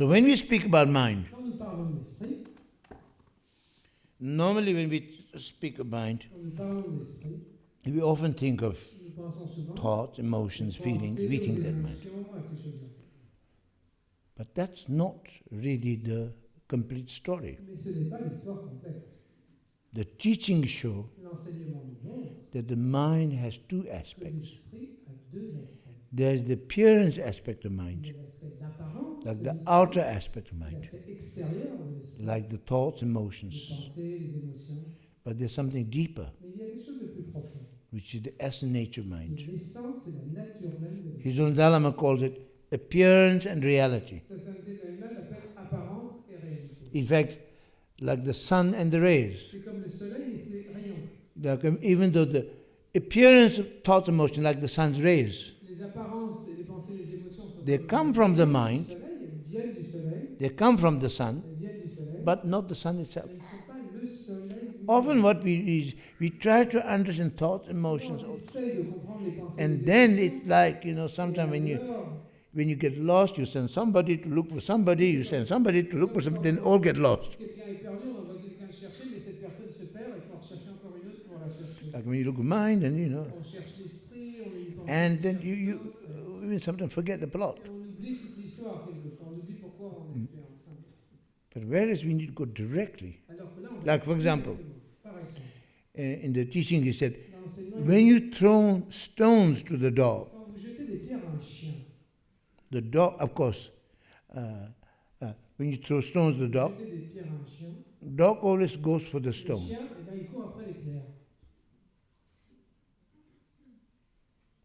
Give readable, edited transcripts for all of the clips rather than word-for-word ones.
So when we speak about mind, Quand nous parlons de l'esprit, normally when we speak of mind, quand nous parlons de l'esprit, we often think of nous pensons souvent thoughts, aux emotions, feelings. pensées, We aux think that mind. émotions, à ces choses-là. But that's not really the complete story. Mais ce n'est pas l'histoire complète. The teachings show L'enseignement nous montre that the mind has two que aspects. l'esprit a deux aspects. There's the appearance aspect of Il y mind, a l'aspect d'apparence, like de the l'esprit, outer aspect of mind, l'aspect extérieur de l'esprit, like the thoughts, les emotions. pensées, les émotions. But there's something deeper, Mais il y a quelque chose de plus profond, which is the essence nature of qui mind. est l'essence et la nature même de l'esprit. His own Dalai calls it appearance and reality. Sa sainteté de l'animal l'appelle apparence et réalité. In fact, like the sun and the rays. C'est comme le soleil et ses rayons. Like, even though the appearance of thoughts, emotions, like the sun's rays, Les apparences et les pensées et les émotions sont they comme come from the du mind, soleil, elles viennent du soleil, they come from the sun, elles viennent du soleil, but not the sun itself. mais elles ne sont pas le soleil lui-même. Often what we try to understand thoughts, emotions, On essaye de comprendre les pensées et and les then émotions, it's like, et sometimes alors, when you get lost, you send somebody to look for somebody, you send somebody to look for somebody, then all get lost. quelqu'un est perdu, on envoie quelqu'un le chercher, mais cette personne se perd, il faut en rechercher encore une autre pour la chercher. Like when you look at mind, and On cherche l'esprit, on y pense. and then you even sometimes forget the plot. Et on oublie toute l'histoire quelquefois, on oublie pourquoi on était en train de... But whereas we need to go directly, Alors que là, on like for example, par exemple, in the teaching he said, dans l'enseignement, when you throw stones to the dog, quand vous jetez des pierres à un chien, the dog, of course, when you throw stones to the dog, jetez des pierres à un chien, dog always goes for the le stone. chien, eh ben, il court après les pierres.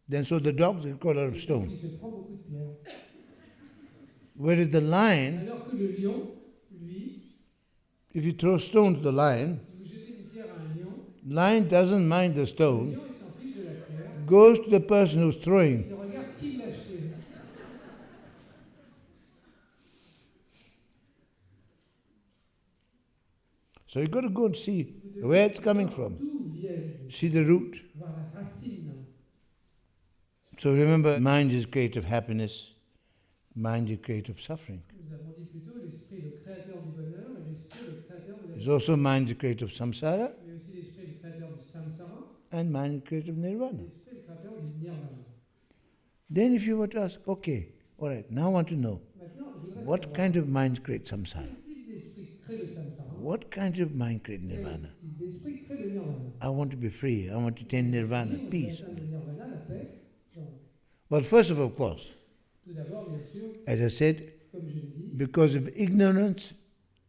Then so the dog is got a lot of Il stones. se prend beaucoup de pierres. Whereas the lion, Alors que le lion, lui, if you throw stones to the lion, si vous jetez une pierre à un lion, lion doesn't mind the le stone, lion, il s'en fiche de la pierre, goes to the person who's throwing. il regarde qui l'a jeté. So you got to go and see where it's coming from, D'où vient, see the root. voir la racine. So remember, mind is creative happiness, mind is creative suffering. Nous avons dit plutôt l'esprit le créateur du bonheur et l'esprit le créateur de la There's joie. also mind is creative samsara Mais aussi l'esprit le créateur du samsara and mind is creative et nirvana. l'esprit le créateur du nirvana. Then if you were to ask, okay, all right, now I want to know, Maintenant, je voudrais what savoir kind of mind creates samsara? quel type d'esprit crée le samsara, What kind of mind creates quel nirvana? type d'esprit crée le nirvana. I want to be free, I want to attain nirvana, On veut peace. atteindre le nirvana, la paix. Donc, Well, first of course, tout d'abord, bien sûr, as I said, comme je l'ai dit, because of ignorance,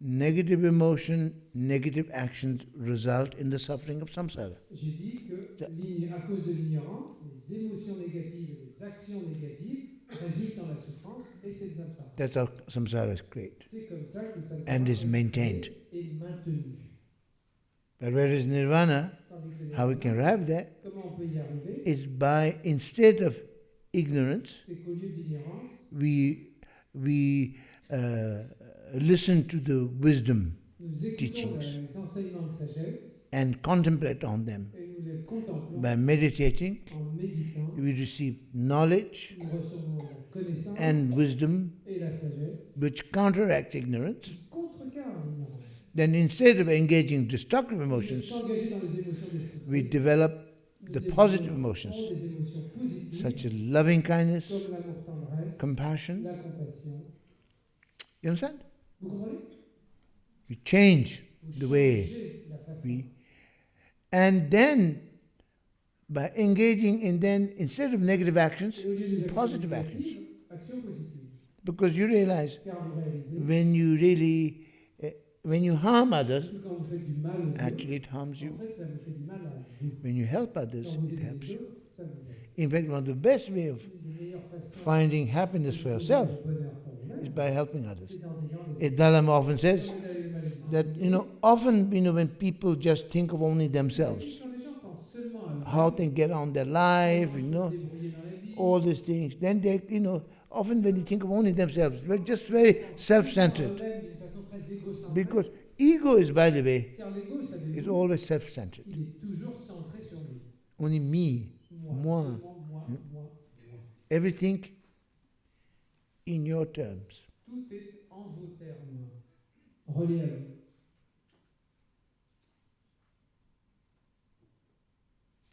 negative emotion, negative actions result in the suffering of samsara. j'ai dit que à cause de l'ignorance, les émotions négatives et les actions négatives résultent dans la souffrance et c'est le samsara. That's how samsara is created C'est comme ça que le samsara and is maintained. est maintenu. But whereas nirvana, Tandis que le how we nirvana, can arrive there, comment on peut y arriver? is by, instead of ignorance, C'est qu'au lieu de l'ignorance, we listen to the wisdom nous écoutons teachings les enseignements de sagesse and contemplate on them. et nous les contemplons By meditating, en méditant. we receive knowledge Nous recevons la connaissance and wisdom et la sagesse which counteracts ignorance. qui contrecarrent l'ignorance. Then instead of engaging destructive Au lieu de emotions, s'engager dans les émotions destructives, we develop nous the développons positive emotions, des émotions positives such as loving kindness, comme l'amour tendresse, compassion. la compassion. You understand? Vous comprenez? We change Vous the way changez la façon. we, and then by engaging in then instead of negative actions, Et au lieu des actions positive négatives, actions, actions positives. because you realize Car vous réalisez when you harm others, que quand vous faites du mal aux autres, actually it harms en you. fait, ça vous fait du mal à vous. When you help Quand others, vous it aidez helps les you. autres, ça vous aide. In fact, one of the best way of Une des meilleures façons finding happiness de for trouver yourself le bonheur pour vous-même, is by helping others. c'est en aidant les Et Dalai Lama often says Comme le Dalai Lama le dit. that, often, when people just think of only themselves, Quand les gens pensent seulement à eux, how they get on their life, comment se débrouiller dans la vie, all these things, then they, often when they think of only themselves, they're just very self-centered. eux-mêmes d'une façon très égocentrique. Because ego is, by the way, Car l'ego, ça veut is dire always self-centered. il est toujours centré sur lui. Only me, moi, Seulement moi. everything in your terms. Tout Tout est en vos termes. Relais à vous.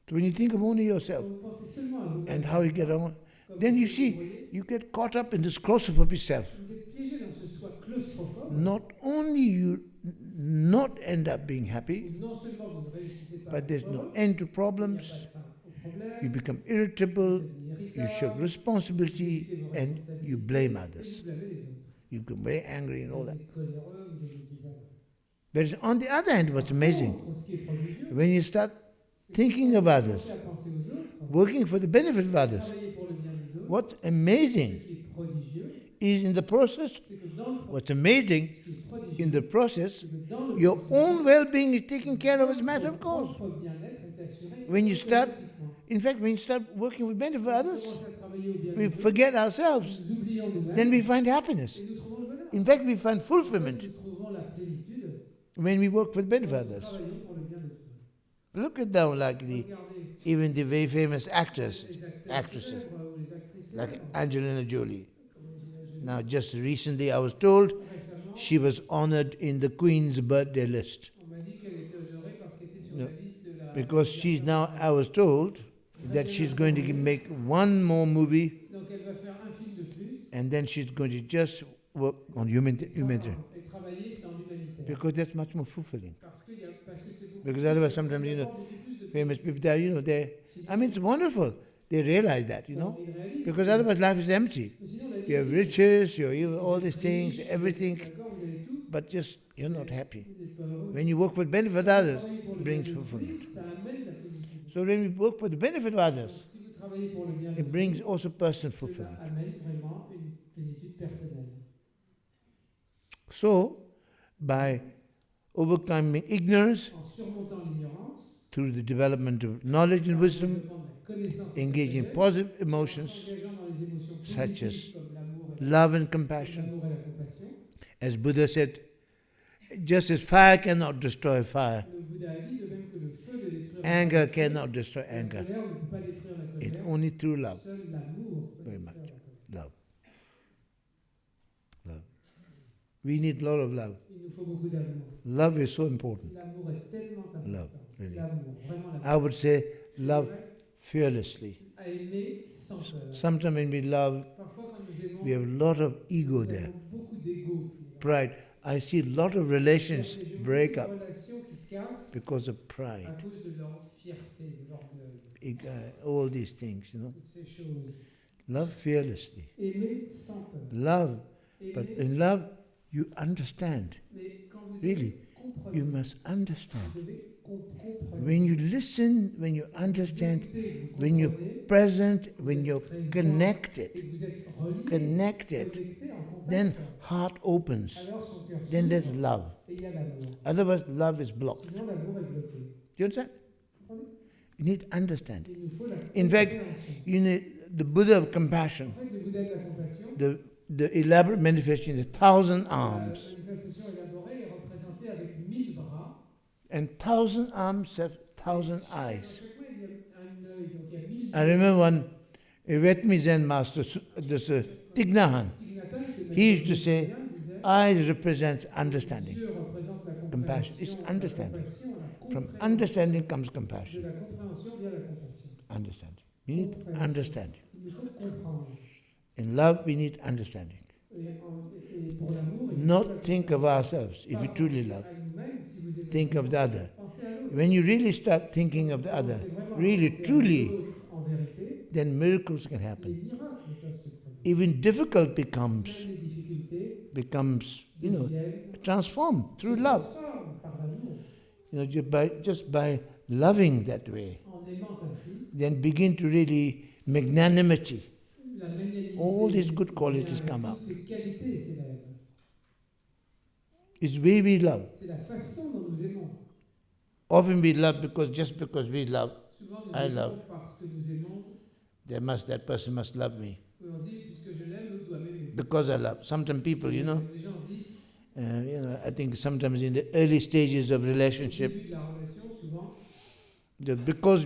So when you think of only yourself Quand vous pensez seulement à vous-même, and how you get on, comme then vous you vous see, débrouillez, you get caught up in this claustrophobic self. vous êtes piégé dans ce soi claustrophobe. Not only you not end up being Où happy, non seulement vous ne réussissez pas à but there's être no heureux, end to il n'y a pas problems. de fin au problème, You become vous irritable, devenez you show irritable, vous responsibility, évitez vos and you responsabilités blame et others. vous blâmez les autres. You become very angry and Vous all that. devenez coléreux, vous devenez désagréable. But on the other hand, what's Par amazing, contre, ce qui est prodigieux, when you start c'est que thinking quand of vous others, commencez à penser aux autres, working for the benefit of others, travailler pour le bien des autres, what's ce amazing qui est prodigieux, is in the process, c'est que dans le what's amazing ce qui est prodigieux, in the process, c'est que dans le your processus, own well-being is taken care of as a matter of votre course. propre bien-être est assuré When you start, automatiquement. in fact, when you start working for the benefit of Quand on others, commence à travailler au bien we des autres, forget ourselves. nous oublions Then nous-mêmes we find happiness. et nous trouvons le bonheur. In fact, we find En fait, fulfillment nous trouvons la plénitude when we work for the benefit quand of nous others. travaillons pour le bien d'autrui. Look at now, like Regardez even the very famous actors, les acteurs actresses, célèbres ou les actrices like célèbres, Angelina Jolie. comme Angelina Jolie. Now, just recently, I was told Récemment, she was honored in the Queen's birthday list on m'a dit qu'elle était honorée parce qu'elle était sur No, la liste de la... because she's now. I was told that she's going to make one more movie, Donc elle va faire un film de plus and then she's going to just work on humanitarian, et travailler dans l'humanitaire. because that's much more fulfilling. Parce que c'est beaucoup Because plus, otherwise, ça sometimes apporte beaucoup plus de famous plénitude. people, I mean, it's wonderful. They realize that, Bon, ils réalisent because que- otherwise life is empty. mais sinon, la vie You have est vide. riches, you have all Vous êtes these things, riche, everything, d'accord, vous avez tout, but just you're not happy. vous n'êtes pas heureux. When you work for the benefit of Travailler others, pour le it bien brings d'autrui, fulfillment. ça amène la plénitude. So when we work for the benefit of Donc, others, si vous travaillez pour le bien it d'autrui, brings also personal cela fulfillment. amène vraiment une plénitude personnelle. So, by overcoming ignorance En surmontant l'ignorance, through the development of knowledge and en wisdom, développant de la connaissance et de la engaging sagesse, positive en emotions s'engageant dans les émotions such positives comme l'amour et love and compassion, l'amour et la compassion. as Buddha said, just as fire cannot destroy fire, Le Bouddha a dit, de même que le feu ne détruira pas anger le feu, cannot destroy la anger. colère ne peut pas détruire la It's colère, only through love. seul l'amour peut Very détruire much. la colère. Love. Love. We need a lot of love. Il nous faut beaucoup d'amour. Love is so important. L'amour est tellement important. Love, really. L'amour, vraiment l'amour. I would say love fearlessly. À aimer sans peur. Sometimes when we love, Parfois, quand nous aimons, we have a lot of ego nous there, avons beaucoup d'ego. pride. I see a lot of relations J'ai vu break beaucoup de up relations qui se cassent because of à pride, cause de leur fierté, de l'orgueil, all these things, toutes ces choses. Love fearlessly. Aimer sans peur. Love, but Aimer, in love, you understand. mais quand vous Really, aimez, comprenez. you must understand. Vous devez comprendre. When you listen, when you understand, Écoutez, vous when you're comprenez, present, vous when êtes you're présent connected, et que vous êtes relié, connected, connecté, en contact, then heart opens. alors son cœur Then there's s'ouvre love. et il y a l'amour. Otherwise, love is blocked. Sinon, l'amour est bloqué. Do you understand? Vous comprenez? You need understanding. Il nous faut la In fact, compréhension. you need the Buddha of En compassion, fait, le Bouddha de la compassion, the elaborate manifestation, the 1,000 la arms. manifestation élaborée est représentée avec 1000 bras. And 1,000 arms have 1,000 Dans eyes. chaque main, il y a un œil, donc il y a 1000 I remember one Vietnamese Zen master, this Thich Nhat Hanh, he used to say, eyes represents understanding, Yeux représentent la compassion. It's compréhension, understanding. la compassion, la From compréhension. understanding comes De compassion. la compréhension vient la compassion. Understanding. We need understanding. Il nous faut comprendre. In love, we need understanding. Et pour l'amour, il nous faut Not la think of ourselves if Pas you truly penser love. à nous-mêmes si vous aimez Think of the vraiment. other. Pensez à l'autre. When you really start thinking of the other, Pensez vraiment à really, penser à truly, l'autre en vérité, then miracles can les happen. miracles peuvent se produire. Even difficult becomes, Même les difficultés becomes, transformed through se love. transforment par l'amour. Just by loving that way, En aimant ainsi, then begin to really magnanimity. la magnanimité, All these good vient qualities avec come toutes up. ces qualités s'élèvent. It's way we love. C'est la façon dont nous aimons. Often we love just because we love, Souvent, nous I aimons love. parce que nous aimons. that person must love me. On dit, puisque je l'aime, l'autre doit m'aimer. Because I love. Sometimes people, Les gens disent, I think sometimes in the early stages of au relationship, début de la relation, souvent,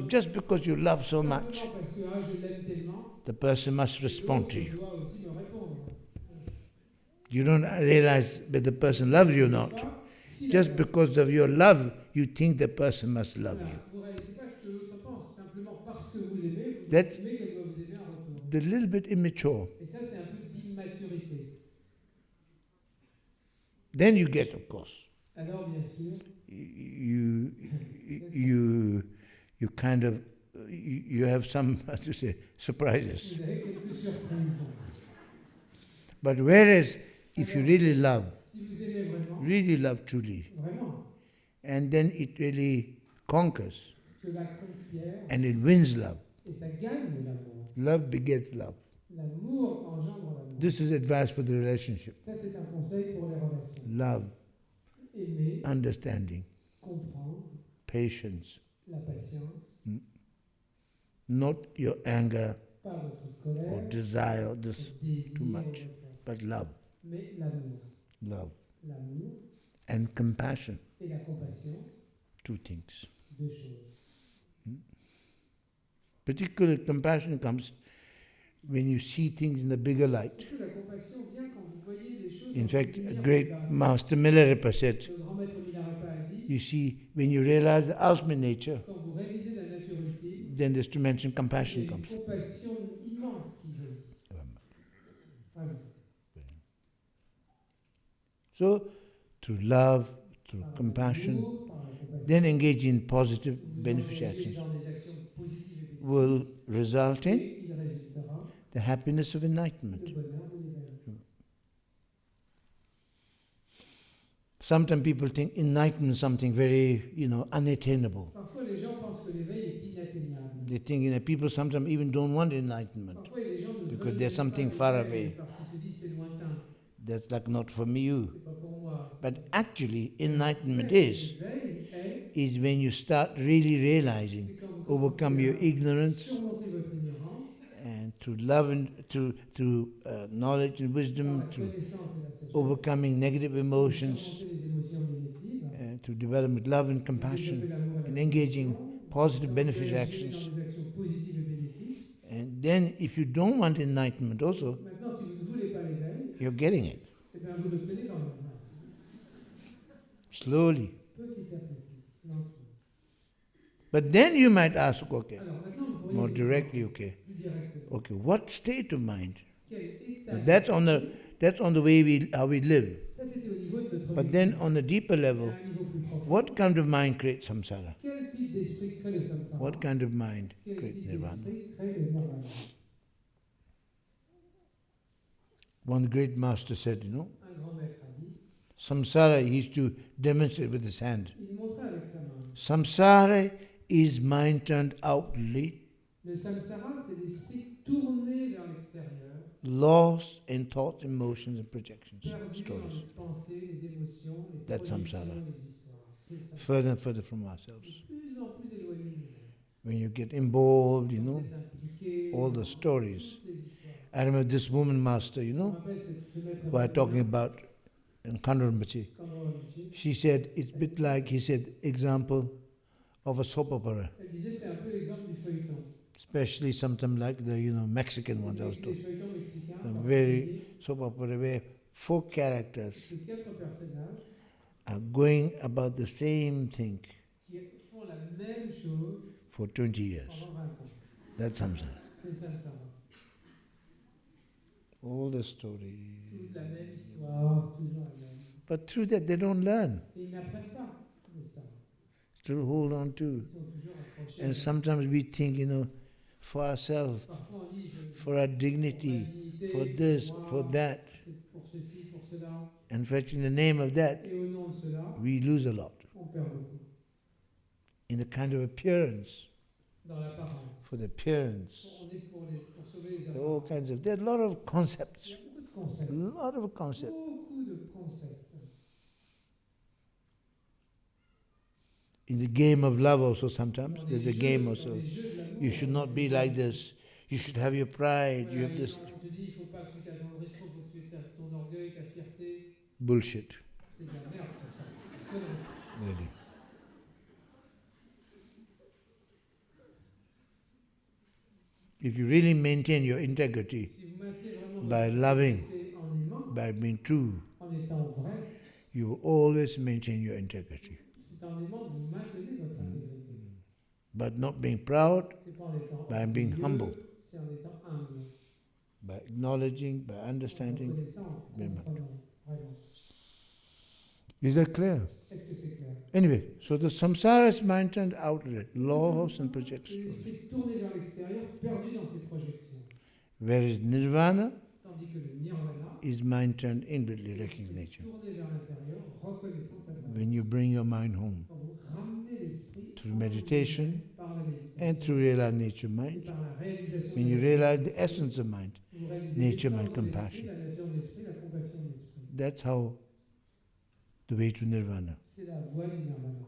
just because you love so simplement much, parce que je l'aime tellement, the person must respond l'autre to you. doit aussi me répondre. You don't realize whether the person loves you or not. Si la Just per- because of your love, you think the person must love Voilà, you. vous ne réalisez pas ce que l'autre pense. Simplement parce que vous l'aimez, vous That's estimez qu'elle doit vous aimer en retour. the little bit immature. Et ça, c'est un peu d'immaturité. Then you get, of course, Alors, bien sûr, you you you kind of you have some how to say surprises. vous avez quelques surprises. But whereas if you really love, Si vous aimez vraiment, really love truly, vraiment, and then it really conquers cela conquiert and it wins love. et ça gagne l'amour. Love begets love. L'amour engendre l'amour. This is advice for the relationship. Ça, c'est un conseil pour les relations. Love, Aimer, understanding, comprendre, patience, la patience, not your anger pas votre colère, or desire, this votre désir, too much, but love, mais l'amour. love, L'amour and compassion, et la compassion, two things. deux choses. Particular compassion comes when you see things in a bigger light. Surtout, la compassion vient quand vous voyez les choses In dans fact, une a lumière great plus basse. Master Milarepa said, Le grand maître Milarepa a dit, you see, when you realize the ultimate nature, quand vous réalisez la nature ultime, then this dimension il y compassion a une comes. compassion immense qui jaillit. Vraiment. So, through love, through Par compassion, l'amour, par la compassion, then engage in positive vous beneficial engagez actions, dans des actions positives et bénéfiques. will result in Et il résultera the happiness of le enlightenment. bonheur de l'éveil. Sometimes people think enlightenment is something very, unattainable. Parfois, les gens pensent que l'éveil est inatteignable. They think, people sometimes even don't want enlightenment. Parfois, les gens ne Because veulent there's pas something l'éveil far away. parce qu'ils se disent c'est lointain, That's like not for me, you. c'est pas pour moi. But actually, enlightenment is L'éveil est, when you start really realizing, c'est quand vous overcome commencez your à ignorance, surmonter votre ignorance and through love and through knowledge and par wisdom, la through connaissance et la sagesse, overcoming negative emotions, surmonter les émotions négatives, and to develop with love and développer compassion, l'amour et and la engaging compassion, positive d'engager beneficial dans actions. des actions positives et bénéfiques. And then, if you don't want enlightenment, also Maintenant, si vous ne voulez pas l'éveil, you're getting it eh bien, vous l'obtenez quand même. Voilà. slowly. Petit à petit, lentement. But then you might ask, okay, Alors maintenant, vous pourriez more vous directly, demander okay, plus directement, okay, what state of mind? quel état But that's on the way how we live. Ça, c'était au niveau de notre But vie. then on a deeper Et level, à un niveau plus profond. what kind of mind creates samsara? Quel type d'esprit crée le samsara? What kind of mind Quel creates type nirvana? d'esprit crée le nirvana? One great master said, Un grand maître a dit, samsara, he used to demonstrate with his hand. il montrait avec sa main. Samsara is mind turned outwardly, Le samsara, c'est l'esprit tourné vers l'extérieur, lost in thoughts, emotions, and projections, perdu dans stories. les pensées, les émotions, les That's projections, samsara. les histoires. C'est ça. Further and further from De ourselves. plus en plus éloigné de nous. When you get involved, Quand vous êtes impliqué all dans the stories. toutes les histoires. I remember this woman master, Je me rappelle ce maître who are talking about in Khandro Rinpoche. Khandro Rinpoche. She said, it's a bit like, he said, example of a soap opera. Elle disait c'est un peu l'exemple du feuilleton. Especially sometimes like the, Mexican ones I was Les talking. feuilletons mexicains, The en very particulier, soap opera where 4 characters ces 4 personnages are going about the same thing qui font la même chose for 20 years. pendant 20 ans. That's samsara. C'est samsara. All the stories. Toute la même histoire, toujours la même. But through that they don't learn. Et ils n'apprennent pas de ça. Still hold on to. Ils sont toujours accrochés. And sometimes we think, for ourselves, Parfois on dit, for our dignity, for this, for that. c'est pour ceci, pour cela. In fact, in the name of that, Et au nom de cela, we lose a lot. on perd beaucoup. In the kind of appearance, Dans l'apparence. for the appearance. On est pour sauver les There are all apparences. kinds of, there are a lot of Il y concepts. a beaucoup de concepts. A lot of concepts. Beaucoup de concepts. In the game of love also sometimes, Dans there's les a jeux- game dans also. les jeux de l'amour, You should not be like this. You should have your pride. You Voilà, have this on te dit, il ne faut pas que tu t'attendrisses trop, il faut que tu aies ton orgueil, ta fierté. bullshit. C'est de la merde tout ça. Connerie. Really. If you really maintain your integrity Si vous maintenez vraiment by votre loving, intégrité en aimant, by being true, en étant vrai, you will always maintain your integrity. c'est en aimant que vous maintenez votre intégrité. But not being proud, C'est pas en étant by being humble, orgueilleux, c'est en étant humble, by acknowledging, by en understanding. reconnaissant, en Remember. comprenant, vraiment. Is that clear? Est-ce que c'est clair? Anyway, so the samsara is mind and outlet, loss and C'est projection. l'esprit tourné vers l'extérieur, perdu dans ses projections. Whereas nirvana Tandis que le nirvana, is mind turned inwardly c'est l'esprit recognition. tourné vers l'intérieur, reconnaissant sa valeur. When you bring your mind home Quand vous ramenez l'esprit through meditation par la méditation and through realizing nature et mind, par la réalisation when de you la realize the l'esprit, essence of mind, vous réalisez nature, l'essence mind, de l'esprit, compassion. la nature de l'esprit, la compassion de l'esprit. That's how the way to nirvana. C'est la voie du nirvana.